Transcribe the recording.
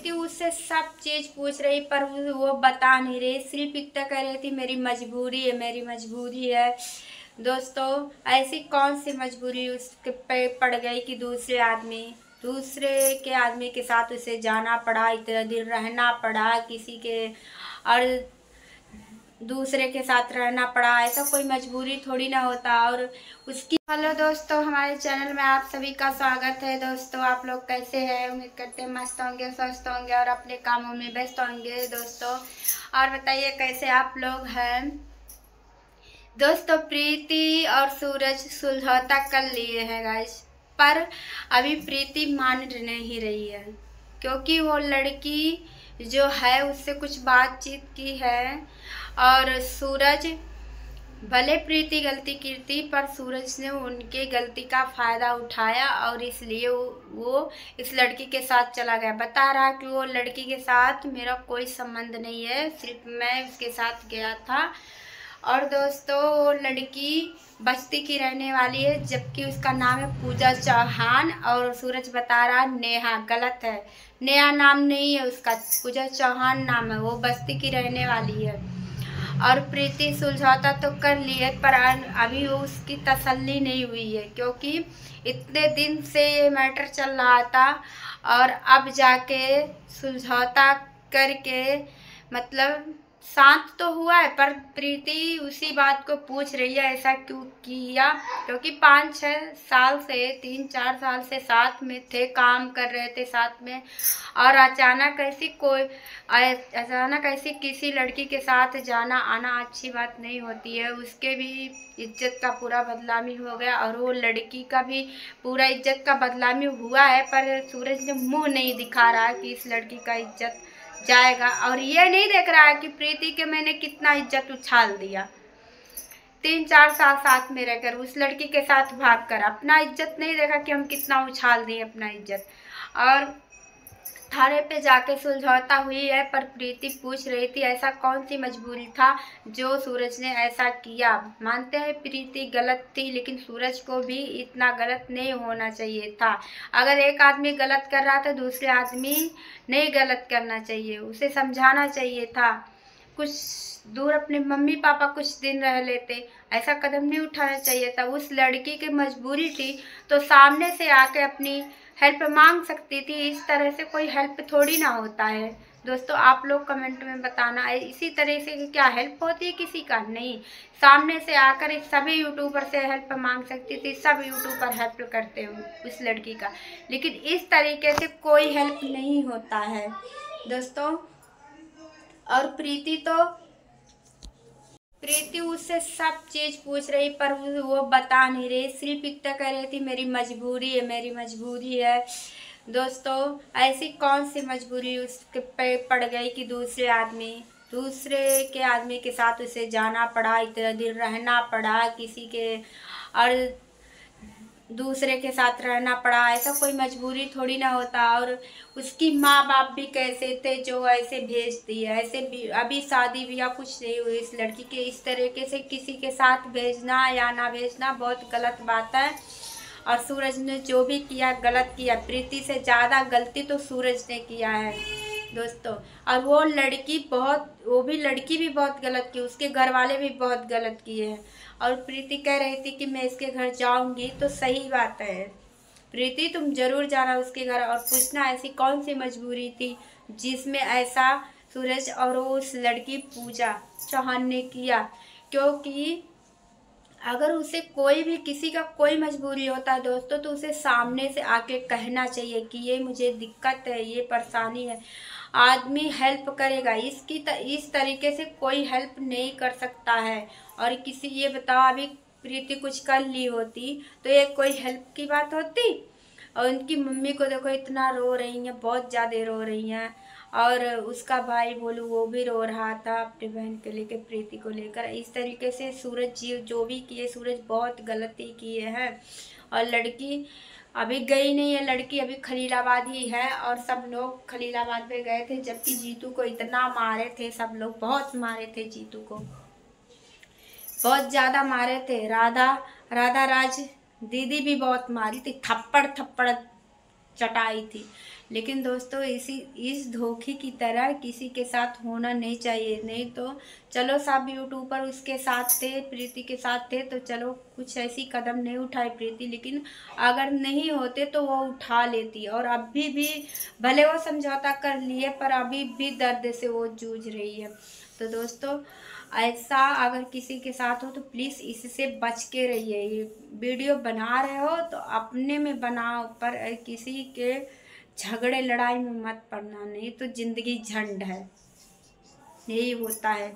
प्रीति उससे सब चीज पूछ रही पर वो बता नहीं रही, सिर्फ इतना कह रही थी मेरी मजबूरी है, मेरी मजबूरी है। दोस्तों ऐसी कौन सी मजबूरी उसके पे पड़ गई कि दूसरे के आदमी के साथ उसे जाना पड़ा, इतना दिन रहना पड़ा किसी के, और दूसरे के साथ रहना पड़ा। ऐसा कोई मजबूरी थोड़ी ना होता। और उसकी हेलो दोस्तों, हमारे चैनल में आप सभी का स्वागत है। दोस्तों आप लोग कैसे हैं? उम्मीद करते हैं मस्त होंगे, स्वस्थ होंगे और अपने कामों में व्यस्त होंगे दोस्तों। और बताइए कैसे आप लोग हैं दोस्तों। प्रीति और सूरज समझौता कर लिए हैं गाइस, पर अभी प्रीति मान नहीं रही है क्योंकि वो लड़की जो है उससे कुछ बातचीत की है। और सूरज भले प्रीति गलती की थी पर सूरज ने उनके गलती का फायदा उठाया और इसलिए वो इस लड़की के साथ चला गया। बता रहा कि वो लड़की के साथ मेरा कोई संबंध नहीं है, सिर्फ मैं उसके साथ गया था। और दोस्तों वो लड़की बस्ती की रहने वाली है, जबकि उसका नाम है पूजा चौहान। और सूरज बता रहा नेहा, गलत है, नेहा नाम नहीं है उसका, पूजा चौहान नाम है, वो बस्ती की रहने वाली है। और प्रीति सुलझाता तो कर ली है पर अभी वो उसकी तसल्ली नहीं हुई है क्योंकि इतने दिन से ये मैटर चल रहा था और अब जाके सुलझाता करके मतलब शांत तो हुआ है। पर प्रीति उसी बात को पूछ रही है ऐसा क्यों किया, क्योंकि 5-6 साल से 3-4 साल से साथ में थे, काम कर रहे थे साथ में, और अचानक ऐसी किसी लड़की के साथ जाना आना अच्छी बात नहीं होती है। उसके भी इज्जत का पूरा बदनामी हो गया और वो लड़की का भी पूरा इज्जत का बदनामी हुआ है। पर सूरज ने मुंह नहीं दिखा रहा कि इस लड़की का इज्जत जाएगा, और ये नहीं देख रहा है कि प्रीति के मैंने कितना इज्जत उछाल दिया। 3-4 साल साथ में रहकर उस लड़की के साथ भागकर अपना इज्जत नहीं देखा कि हम कितना उछाल दिए अपना इज्जत। और थाने पे जाके सुलझौता हुई है पर प्रीति पूछ रही थी ऐसा कौन सी मजबूरी था जो सूरज ने ऐसा किया। मानते हैं प्रीति गलत थी, लेकिन सूरज को भी इतना गलत नहीं होना चाहिए था। अगर एक आदमी गलत कर रहा था दूसरे आदमी नहीं गलत करना चाहिए, उसे समझाना चाहिए था, कुछ दूर अपने मम्मी पापा कुछ दिन रह लेते, ऐसा कदम नहीं उठाना चाहिए था। उस लड़की की मजबूरी थी तो सामने से आके अपनी हेल्प मांग सकती थी, इस तरह से कोई हेल्प थोड़ी ना होता है। दोस्तों आप लोग कमेंट में बताना इसी तरह से क्या हेल्प होती है किसी का? नहीं, सामने से आकर सभी यूट्यूबर से हेल्प मांग सकती थी, सब यूट्यूबर हेल्प करते हो उस लड़की का, लेकिन इस तरीके से कोई हेल्प नहीं होता है दोस्तों। और प्रीति उससे सब चीज पूछ रही पर वो बता नहीं रही, सिर्फ इतना कह रही थी मेरी मजबूरी है, मेरी मजबूरी है। दोस्तों ऐसी कौन सी मजबूरी उसके पे पड़ गई कि दूसरे के आदमी के साथ उसे जाना पड़ा, इतना दिन रहना पड़ा किसी के, और दूसरे के साथ रहना पड़ा। ऐसा कोई मजबूरी थोड़ी ना होता। और उसकी माँ बाप भी कैसे थे जो ऐसे भेज दिए, ऐसे भी अभी शादी ब्याह कुछ नहीं हुई इस लड़की के, इस तरीके से किसी के साथ भेजना या ना भेजना बहुत गलत बात है। और सूरज ने जो भी किया गलत किया, प्रीति से ज़्यादा गलती तो सूरज ने किया है दोस्तों। और वो लड़की भी बहुत गलत की, उसके घर वाले भी बहुत गलत किए हैं। और प्रीति कह रही थी कि मैं इसके घर जाऊंगी, तो सही बात है प्रीति तुम जरूर जाना उसके घर और पूछना ऐसी कौन सी मजबूरी थी जिसमें ऐसा सूरज और उस लड़की पूजा चौहान ने किया। क्योंकि अगर उसे किसी का कोई मजबूरी होता है दोस्तों तो उसे सामने से आके कहना चाहिए कि ये मुझे दिक्कत है, ये परेशानी है, आदमी हेल्प करेगा। इस तरीके से कोई हेल्प नहीं कर सकता है। और ये बताओ अभी प्रीति कुछ कर ली होती तो ये कोई हेल्प की बात होती? और उनकी मम्मी को देखो इतना रो रही हैं, बहुत ज़्यादा रो रही हैं। और उसका भाई बोलूँ वो भी रो रहा था अपनी बहन को लेकर, प्रीति को लेकर। इस तरीके से सूरज जी जो भी किए, सूरज बहुत गलती किए हैं। और लड़की अभी गई नहीं है, लड़की अभी खलीलाबाद ही है और सब लोग खलीलाबाद पे गए थे, जबकि जीतू को इतना मारे थे सब लोग, बहुत मारे थे जीतू को, बहुत ज़्यादा मारे थे। राधा राज दीदी भी बहुत मारी थी, थप्पड़ चटाई थी। लेकिन दोस्तों इस धोखे की तरह किसी के साथ होना नहीं चाहिए। नहीं तो चलो सब यूट्यूबर उसके साथ थे, प्रीति के साथ थे, तो चलो कुछ ऐसी कदम नहीं उठाई प्रीति, लेकिन अगर नहीं होते तो वो उठा लेती। और अभी भी भले वो समझौता कर लिए, पर अभी भी दर्द से वो जूझ रही है। तो दोस्तों ऐसा अगर किसी के साथ हो तो प्लीज़ इससे बच के रहिए। ये वीडियो बना रहे हो तो अपने में बनाओ, पर किसी के झगड़े लड़ाई में मत पड़ना, नहीं तो जिंदगी झंड है। यही होता है।